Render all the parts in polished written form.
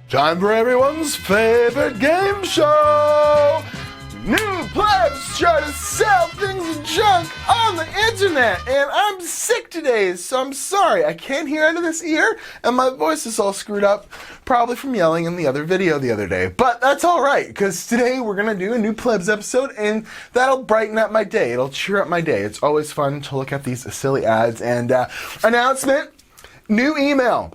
Time for everyone's favorite game show! New plebs try to sell things and junk on the internet, and I'm sick today, so I'm sorry. I can't hear out of this ear, and my voice is all screwed up, probably from yelling in the other video the other day. But that's alright, because today we're going to do a new plebs episode, and that'll brighten up my day. It'll cheer up my day. It's always fun to look at these silly ads. And announcement, new email.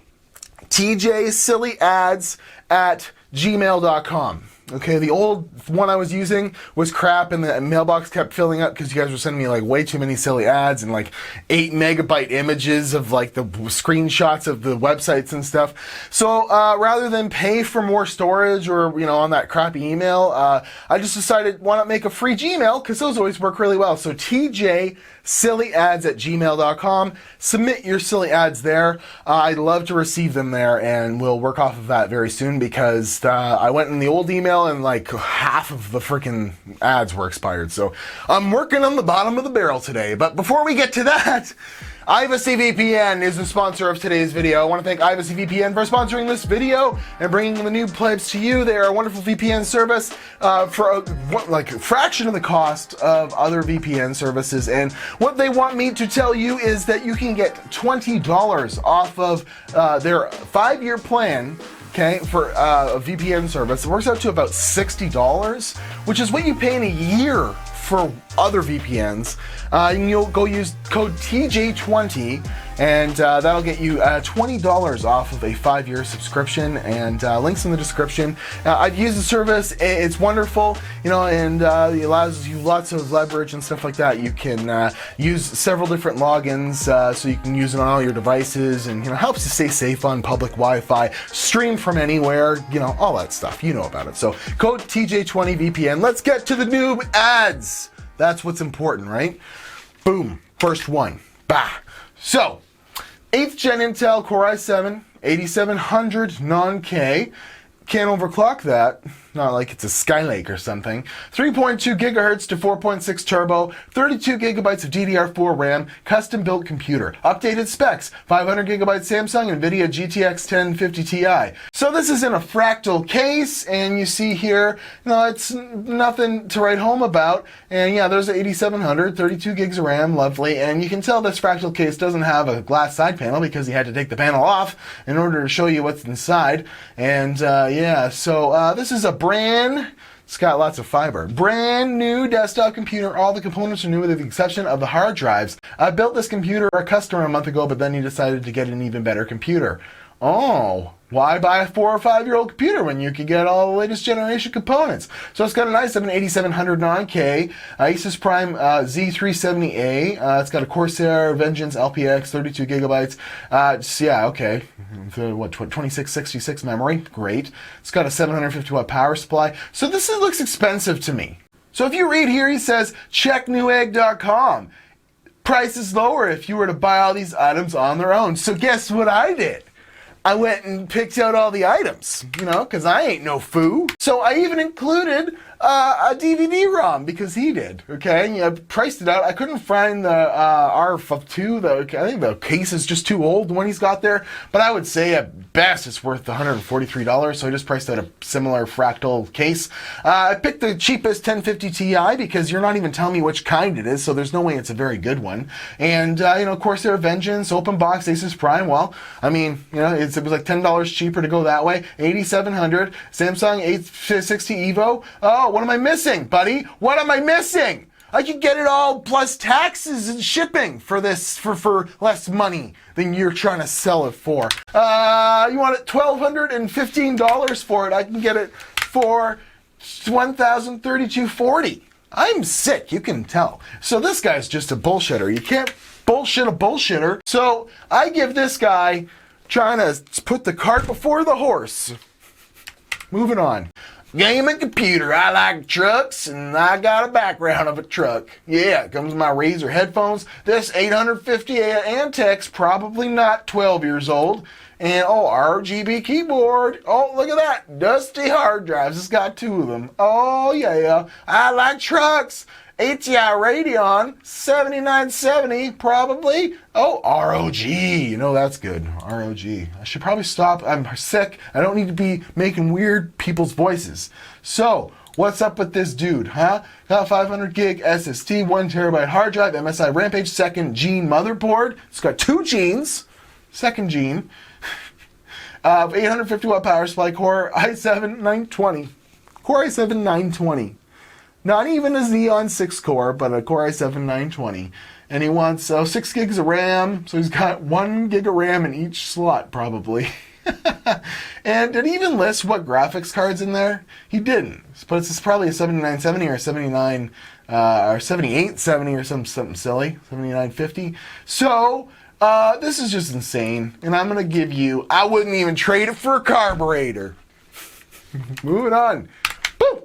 tjsillyads@gmail.com. Okay, the old one I was using was crap, and the mailbox kept filling up because you guys were sending me like way too many silly ads and like 8 megabyte images of like the screenshots of the websites and stuff. So rather than pay for more storage or on that crappy email, I just decided why not make a free Gmail, because those always work really well. So tjsillyads@gmail.com. Submit your silly ads there. I'd love to receive them there, and we'll work off of that very soon, because I went in the old email and like half of the freaking ads were expired. So I'm working on the bottom of the barrel today. But before we get to that, Privacy VPN is the sponsor of today's video. I want to thank Privacy VPN for sponsoring this video and bringing the new plebs to you. They are a wonderful VPN service for like a fraction of the cost of other VPN services. And what they want me to tell you is that you can get $20 off of their 5-year plan. Okay, for a VPN service. It works out to about $60, which is what you pay in a year for other VPNs. And you'll go use code TJ20, and that'll get you $20 off of a 5-year subscription, and links in the description. I've used the service. It's wonderful, and it allows you lots of leverage and stuff like that. You can use several different logins, so you can use it on all your devices, and helps you stay safe on public Wi-Fi, stream from anywhere, all that stuff. You know about it. So code TJ20 VPN. Let's get to the noob ads. That's what's important, right? Boom. First one. Bah. So, 8th Gen Intel Core i7, 8700 non-K. Can't overclock that. Not like it's a Skylake or something. 3.2 gigahertz to 4.6 turbo, 32 gigabytes of DDR4 RAM, custom-built computer. Updated specs, 500 gigabyte Samsung NVIDIA GTX 1050 Ti. So this is in a fractal case, and you see here, it's nothing to write home about. And yeah, there's an 8700, 32 gigs of RAM, lovely. And you can tell this fractal case doesn't have a glass side panel because he had to take the panel off in order to show you what's inside. And yeah, so this is a it's got lots of fiber. Brand new desktop computer. All the components are new with the exception of the hard drives. I built this computer for a customer a month ago, but then he decided to get an even better computer. Oh, why buy a 4 or 5-year-old computer when you can get all the latest generation components? So it's got an i7 8700 non-K, Asus Prime Z370A. It's got a Corsair Vengeance LPX, 32 gigabytes. Yeah, okay. 2666 memory. Great. It's got a 750 watt power supply. So this looks expensive to me. So if you read here, he says, check newegg.com. Price is lower if you were to buy all these items on their own. So guess what I did? I went and picked out all the items, because I ain't no foo. So I even included a DVD-ROM, because he did, okay? I priced it out. I couldn't find the R2. I think the case is just too old, the one he's got there. But I would say at best it's worth $143, so I just priced out a similar fractal case. I picked the cheapest 1050 Ti because you're not even telling me which kind it is, so there's no way it's a very good one. And, Corsair Vengeance, open box, Asus Prime. Well, I mean, it was like $10 cheaper to go that way. 8700, Samsung 860 EVO. Oh, what am I missing, buddy? What am I missing? I could get it all plus taxes and shipping for this for less money than you're trying to sell it for. You want it $1,215 for it? I can get it for $1,032.40. I'm sick, you can tell. So this guy's just a bullshitter. You can't bullshit a bullshitter. So I give this guy trying to put the cart before the horse. Moving on. Gaming computer. I like trucks, and I got a background of a truck. Yeah, comes with my Razer headphones. This 850 Antex, probably not 12 years old. And, RGB keyboard. Oh, look at that. Dusty hard drives. It's got 2 of them. Oh, yeah. I like trucks. ATI Radeon 7970, probably. Oh, ROG. You know that's good. ROG. I should probably stop. I'm sick. I don't need to be making weird people's voices. So, what's up with this dude, huh? Got 500 gig SSD, 1 terabyte hard drive, MSI Rampage, second gen motherboard. It's got 2 genes. Second gene. 850 watt power supply, Core i7 920. Core i7 920. Not even a Xeon 6 core, but a Core i7 920. And he wants 6 gigs of RAM, so he's got 1 gig of RAM in each slot, probably. And did he even list what graphics card's in there? He didn't. But it's probably a 7970 or a 79 or 7870 or something silly. 7950. So this is just insane. And I'm gonna give you, I wouldn't even trade it for a carburetor. Moving on. Boom.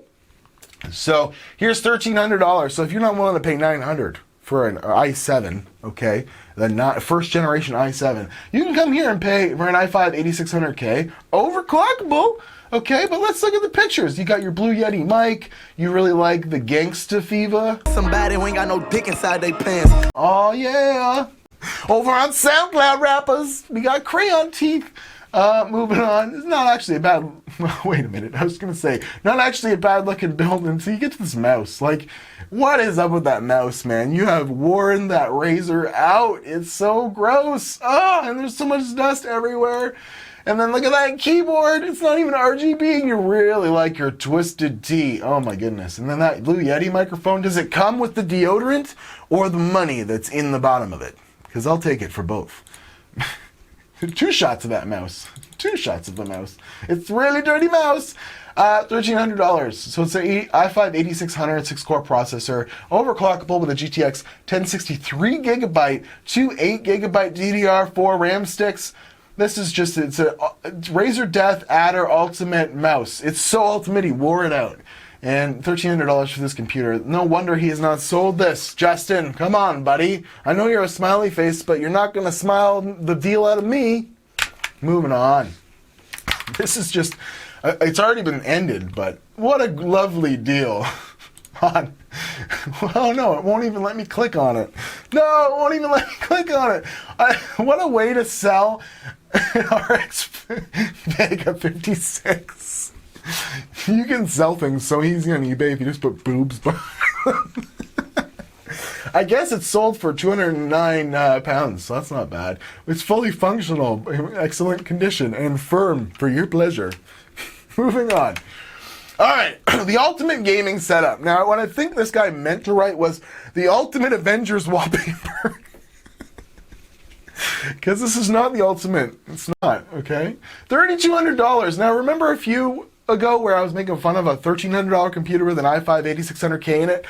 So here's $1,300. So if you're not willing to pay $900 for an i7, okay, the not first generation i7, you can come here and pay for an i5 8600K, overclockable, okay. But let's look at the pictures. You got your Blue Yeti mic. You really like the Gangsta Fiva. Somebody who ain't got no dick inside they pants. Oh yeah. Over on SoundCloud rappers, we got crayon teeth. Moving on. It's not actually a bad, well, wait a minute. I was going to say, not actually a bad looking build until you get to this mouse. Like, what is up with that mouse, man? You have worn that razor out. It's so gross. Oh, and there's so much dust everywhere. And then look at that keyboard. It's not even RGB. You really like your Twisted Tea. Oh my goodness. And then that Blue Yeti microphone. Does it come with the deodorant or the money that's in the bottom of it? Because I'll take it for both. 2 shots of that mouse. 2 shots of the mouse. It's a really dirty mouse. $1,300. So it's an i5 8600 6-core processor, overclockable with a GTX 1060 3GB, 2 8GB DDR4 RAM sticks. This is just, it's a Razer Death Adder Ultimate mouse. It's so ultimate he wore it out. And $1,300 for this computer. No wonder he has not sold this. Justin, come on, buddy. I know you're a smiley face, but you're not going to smile the deal out of me. Moving on. This is just, it's already been ended, but what a lovely deal. Oh no, it won't even let me click on it. No, it won't even let me click on it. What a way to sell an RX Vega 56. You can sell things so easy on eBay if you just put boobs behind them. I guess it's sold for 209 pounds, so that's not bad. It's fully functional, excellent condition, and firm for your pleasure. Moving on. All right, the ultimate gaming setup. Now, what I think this guy meant to write was the ultimate Avengers wallpaper. Because this is not the ultimate. It's not, okay? $3,200. Now, remember a few ago where I was making fun of a $1,300 computer with an i5 8600K in it?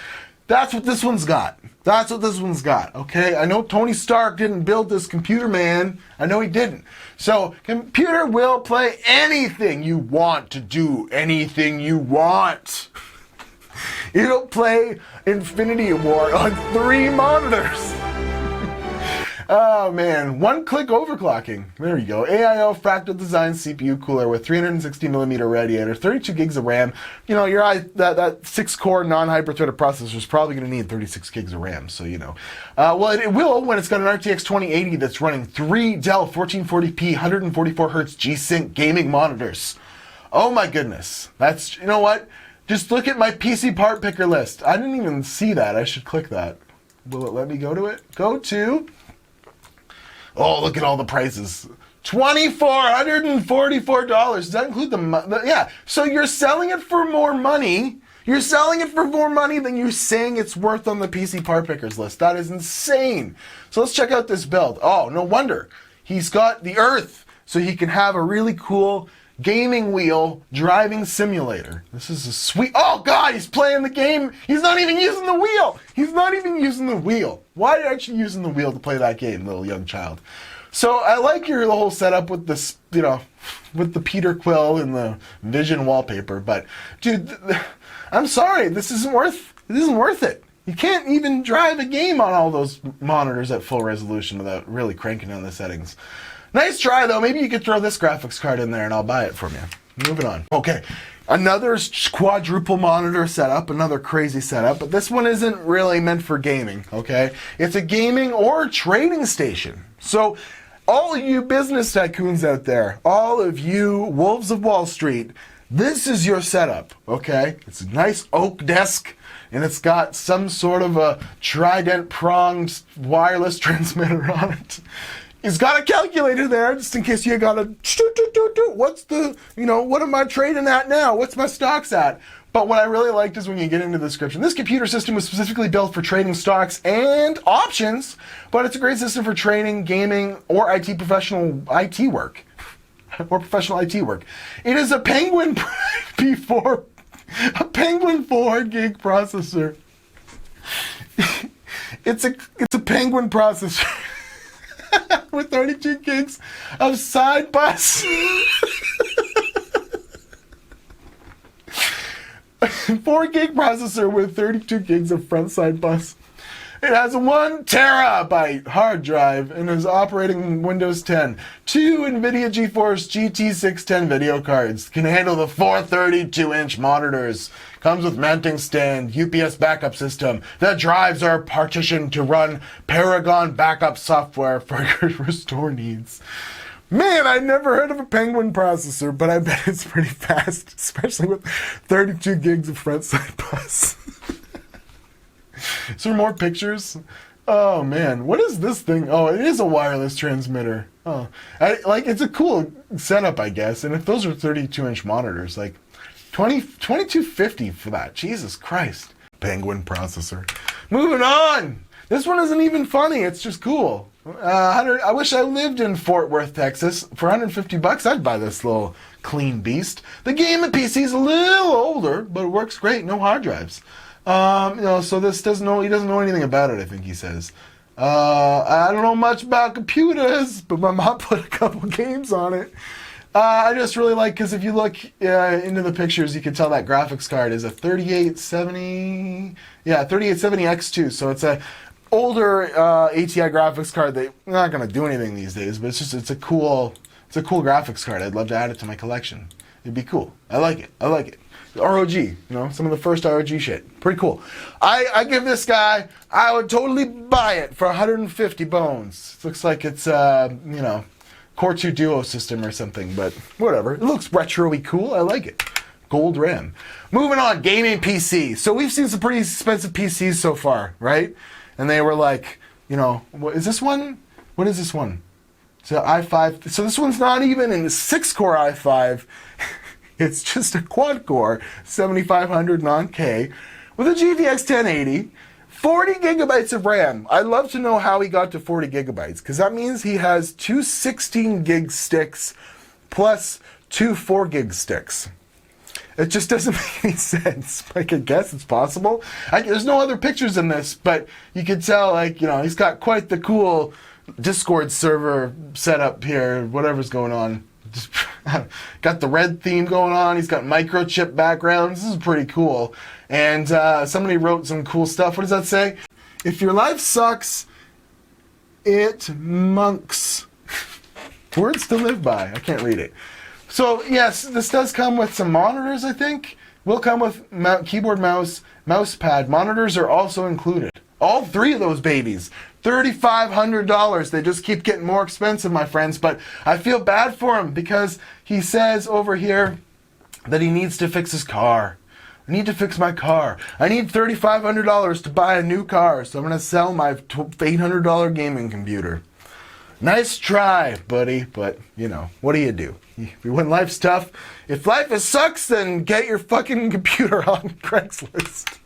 That's what this one's got. That's what this one's got, okay? I know Tony Stark didn't build this computer, man. I know he didn't. So, computer will play anything you want to do, anything you want. It'll play Infinity War on 3 monitors. Oh man, 1-click overclocking. There you go. AIO fractal design CPU cooler with 360mm radiator, 32 gigs of RAM. You know, that 6-core non-hyper-threaded processor is probably going to need 36 gigs of RAM, so you know. Well, it will when it's got an RTX 2080 that's running 3 Dell 1440p 144Hz G-Sync gaming monitors. Oh my goodness. That's, you know what? Just look at my PC part picker list. I didn't even see that. I should click that. Will it let me go to it? Go to... Oh, look at all the prices. $2,444. Does that include the... Yeah, so you're selling it for more money. You're selling it for more money than you're saying it's worth on the PC part pickers list. That is insane. So let's check out this build. Oh, no wonder. He's got the Earth, so he can have a really cool gaming wheel driving simulator. This is a sweet... Oh, God, he's playing the game. He's not even using the wheel. He's not even using the wheel. Why aren't you using the wheel to play that game, little young child? So I like your whole setup with this, you know, with the Peter Quill and the Vision wallpaper, but dude, I'm sorry, this isn't worth it. You can't even drive a game on all those monitors at full resolution without really cranking down the settings. Nice try though. Maybe you could throw this graphics card in there and I'll buy it from you. Moving on. Okay. Another quadruple monitor setup, another crazy setup, but this one isn't really meant for gaming, okay? It's a gaming or trading station. So all of you business tycoons out there, all of you wolves of Wall Street, this is your setup, okay? It's a nice oak desk, and it's got some sort of a trident pronged wireless transmitter on it. It's got a calculator there, just in case you got a, what's the, what am I trading at now? What's my stocks at? But what I really liked is when you get into the description. This computer system was specifically built for trading stocks and options, but it's a great system for trading, gaming, or professional IT work. Or professional IT work. It is a Penguin P4, a Penguin 4 gig processor. It's a Penguin processor. With 32 gigs of side bus. 4 gig processor with 32 gigs of front side bus. It has a 1 terabyte hard drive and is operating Windows 10. 2 NVIDIA GeForce GT 610 video cards. Can handle the 432-inch monitors. Comes with mounting stand, UPS backup system. The drives are partitioned to run Paragon backup software for your restore needs. Man, I never heard of a Penguin processor, but I bet it's pretty fast, especially with 32 gigs of front side bus. Is there more pictures? Oh man, what is this thing? Oh, it is a wireless transmitter. Oh, it's a cool setup, I guess. And if those are 32-inch monitors, like $22.50 for that. Jesus Christ. Penguin processor. Moving on. This one isn't even funny. It's just cool. I wish I lived in Fort Worth, Texas. For $150, I'd buy this little clean beast. The game and PC is a little older, but it works great. No hard drives. So this he doesn't know anything about it, I think he says. I don't know much about computers, but my mom put a couple games on it. I just really like, because if you look into the pictures, you can tell that graphics card is a 3870 X2. So it's a older ATI graphics card that's not going to do anything these days, but it's a cool graphics card. I'd love to add it to my collection. It'd be cool. I like it. ROG, some of the first ROG shit. Pretty cool. I give this guy, I would totally buy it for 150 bones. It looks like it's, Core 2 Duo system or something, but whatever. It looks retro-y cool. I like it. Gold RAM. Moving on, gaming PC. So we've seen some pretty expensive PCs so far, right? And they were like, what is this one? What is this one? So i5. So this one's not even in the 6-core i5. It's just a quad-core 7500 non-K with a GTX 1080, 40 gigabytes of RAM. I'd love to know how he got to 40 gigabytes, because that means he has two 16-gig sticks plus two 4-gig sticks. It just doesn't make any sense. I guess it's possible. There's no other pictures in this, but you can tell, he's got quite the cool Discord server set up here, whatever's going on. Just got the red theme going on. He's got microchip backgrounds. This is pretty cool. And somebody wrote some cool stuff. What does that say? If your life sucks, it monks. Words to live by. I can't read it. So yes, this does come with some monitors, I think. Will come with keyboard, mouse pad. Monitors are also included. All 3 of those babies. $3,500. They just keep getting more expensive, my friends. But I feel bad for him because he says over here that he needs to fix his car. I need to fix my car. I need $3,500 to buy a new car. So I'm going to sell my $800 gaming computer. Nice try, buddy. But, what do you do? When life's tough, if life sucks, then get your fucking computer on Craigslist.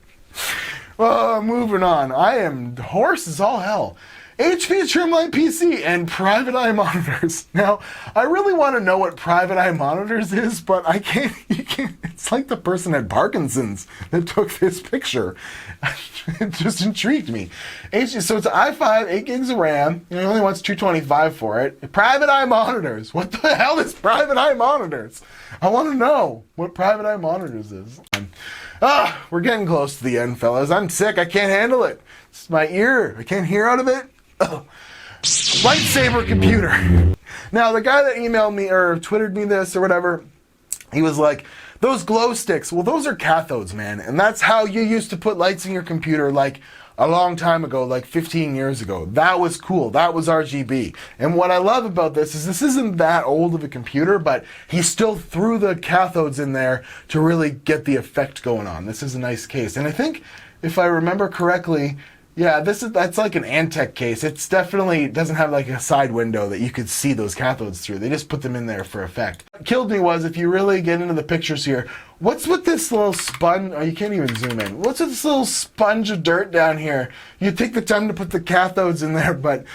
Moving on. I am hoarse as all hell. HP Trimline PC and private eye monitors. Now, I really want to know what private eye monitors is, but I can't. It's like the person had Parkinson's that took this picture. It just intrigued me. So it's an i5, 8 gigs of RAM. It only wants 225 for it. Private eye monitors. What the hell is private eye monitors? I want to know what private eye monitors is. We're getting close to the end, fellas. I'm sick. I can't handle it. It's my ear. I can't hear out of it. Lightsaber computer. Now, the guy that emailed me or twittered me this or whatever, He was like, those glow sticks, well, those are cathodes, man. And that's how you used to put lights in your computer, like a long time ago, like 15 years ago. That was cool. That was RGB. And what I love about this is this isn't that old of a computer, but he still threw the cathodes in there to really get the effect going on. This is a nice case. And I think, if I remember correctly, yeah, that's like an Antec case. It's definitely doesn't have like a side window that you could see those cathodes through. They just put them in there for effect. What killed me was, if you really get into the pictures here, what's with this little sponge? Oh, you can't even zoom in. What's with this little sponge of dirt down here? You take the time to put the cathodes in there, but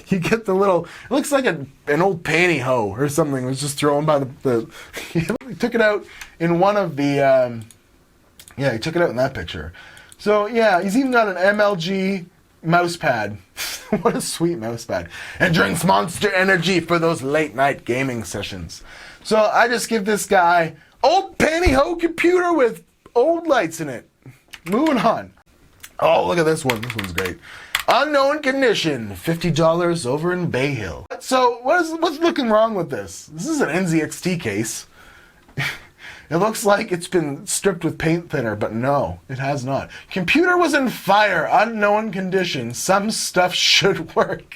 you get the little, it looks like an old pantyhose or something. It was just thrown by he took it out in one of the, yeah, he took it out in that picture. So yeah, he's even got an MLG mouse pad. What a sweet mouse pad. And drinks Monster Energy for those late night gaming sessions. So I just give this guy old pantyhose computer with old lights in it. Moving on. Oh, look at this one. This one's great. Unknown condition, $50 over in Bay Hill. So what's looking wrong with this? This is an NZXT case. It looks like it's been stripped with paint thinner, but no, it has not. Computer was in fire, unknown condition. Some stuff should work.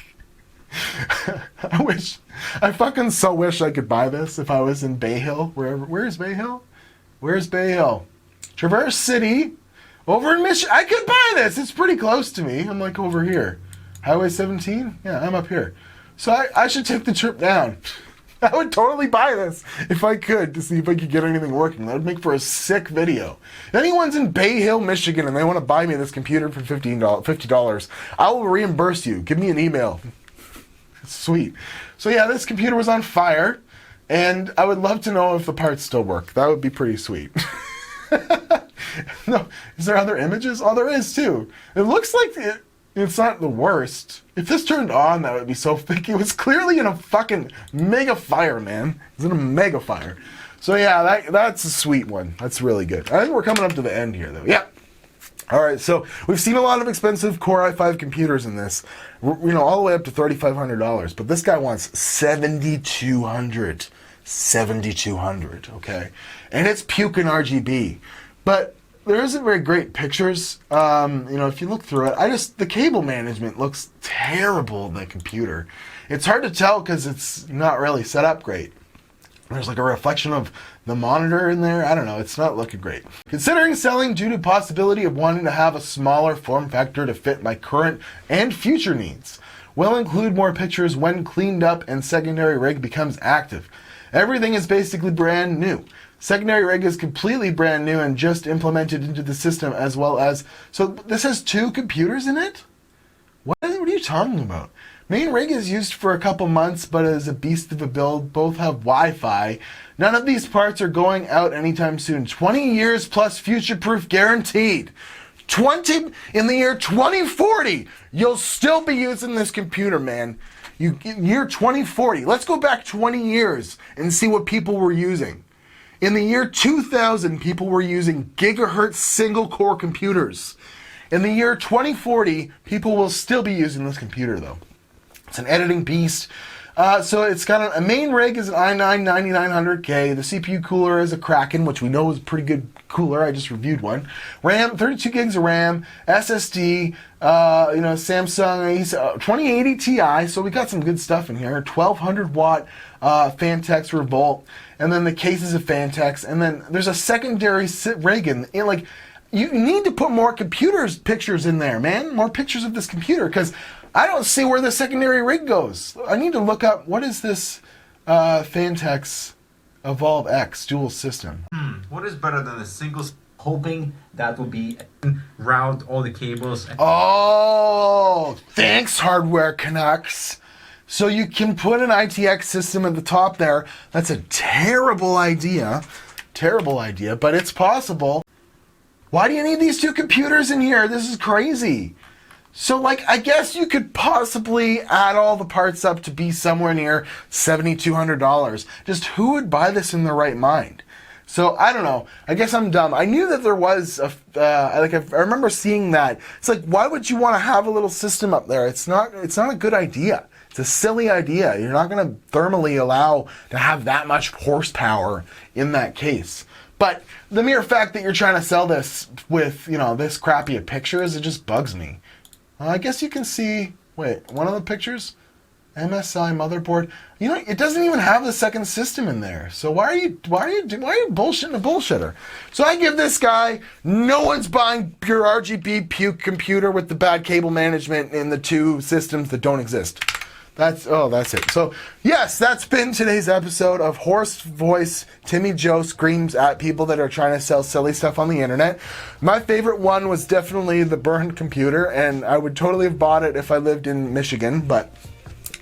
I fucking so wish I could buy this if I was in Bay Hill. Where's Bay Hill? Where's Bay Hill? Traverse City, over in Michigan. I could buy this. It's pretty close to me. I'm like over here. Highway 17? Yeah, I'm up here. So I should take the trip down. I would totally buy this if I could, to see if I could get anything working. That would make for a sick video. If anyone's in Bay Hill, Michigan, and they want to buy me this computer for $50, I will reimburse you. Give me an email. Sweet. So yeah, this computer was on fire, and I would love to know if the parts still work. That would be pretty sweet. No, is there other images? Oh, there is too. It looks like it's not the worst. If this turned on, that would be so thick. It was clearly in a fucking mega fire, man. It's in a mega fire. So yeah, that's a sweet one. That's really good. I think we're coming up to the end here, though. Yeah. All right, so we've seen a lot of expensive Core i5 computers in this, all the way up to $3,500. But this guy wants $7,200. $7,200, okay? And it's puking RGB. But there isn't very great pictures. If you look through it, the cable management looks terrible on that computer. It's hard to tell because it's not really set up great. There's like a reflection of the monitor in there. I don't know. It's not looking great. Considering selling due to possibility of wanting to have a smaller form factor to fit my current and future needs. Will include more pictures when cleaned up and secondary rig becomes active. Everything is basically brand new. Secondary rig is completely brand new and just implemented into the system, as well as... So this has 2 computers in it? What are you talking about? Main rig is used for a couple months, but is a beast of a build. Both have Wi-Fi. None of these parts are going out anytime soon. 20 years plus future-proof guaranteed. In the year 2040, you'll still be using this computer, man. Year 2040. Let's go back 20 years and see what people were using. In the year 2000, people were using gigahertz single-core computers. In the year 2040, people will still be using this computer, though. It's an editing beast. So it's got a main rig is an i9 9900K. The CPU cooler is a Kraken, which we know is a pretty good cooler. I just reviewed one. RAM, 32 gigs of RAM. SSD, Samsung 2080 Ti. So we got some good stuff in here. 1200 watt Fantex Revolt. And then the case is a Fantex. And then there's a secondary rig in you need to put more pictures in there, man. More pictures of this computer, because I don't see where the secondary rig goes. I need to look up, what is this Fantex Evolve X dual system? What is better than a single, hoping that will be route all the cables? Oh, thanks, Hardware Canucks. So you can put an ITX system at the top there. That's a terrible idea. Terrible idea, but it's possible. Why do you need these 2 computers in here? This is crazy. So, I guess you could possibly add all the parts up to be somewhere near $7,200. Just who would buy this in their right mind? So, I don't know. I guess I'm dumb. I knew that there was I remember seeing that. It's like, why would you want to have a little system up there? It's not a good idea. It's a silly idea. You're not going to thermally allow to have that much horsepower in that case. But the mere fact that you're trying to sell this with, this crappy of pictures, it just bugs me. I guess you can see, wait, one of the pictures? MSI motherboard. It doesn't even have the second system in there. So why are you bullshitting a bullshitter? So I give this guy, no one's buying pure RGB puke computer with the bad cable management in the two systems that don't exist. That's it. So yes, that's been today's episode of Hoarse Voice Timmy Joe Screams at People That Are Trying to Sell Silly Stuff on the Internet. My favorite one was definitely the burned computer, and I would totally have bought it if I lived in Michigan, but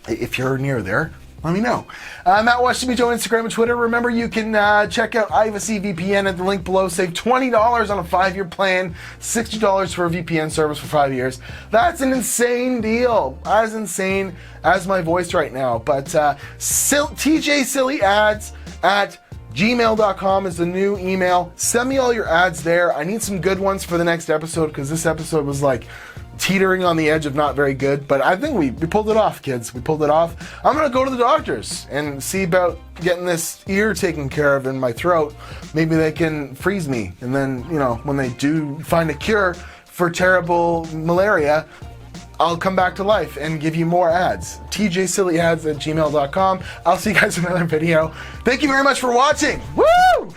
if you're near there, let me know. I'm at Watch Timmy Joe, Instagram and Twitter. Remember, you can check out Ivacy VPN at the link below. Save $20 on a 5-year plan, $60 for a VPN service for 5 years. That's an insane deal. As insane as my voice right now. But tjsillyads@gmail.com is the new email. Send me all your ads there. I need some good ones for the next episode because this episode was like teetering on the edge of not very good, but I think we pulled it off, kids. We pulled it off. I'm gonna go to the doctors and see about getting this ear taken care of in my throat. Maybe they can freeze me, and then when they do find a cure for terrible malaria, I'll come back to life and give you more ads. tjsillyads@gmail.com. I'll see you guys in another video. Thank you very much for watching. Woo!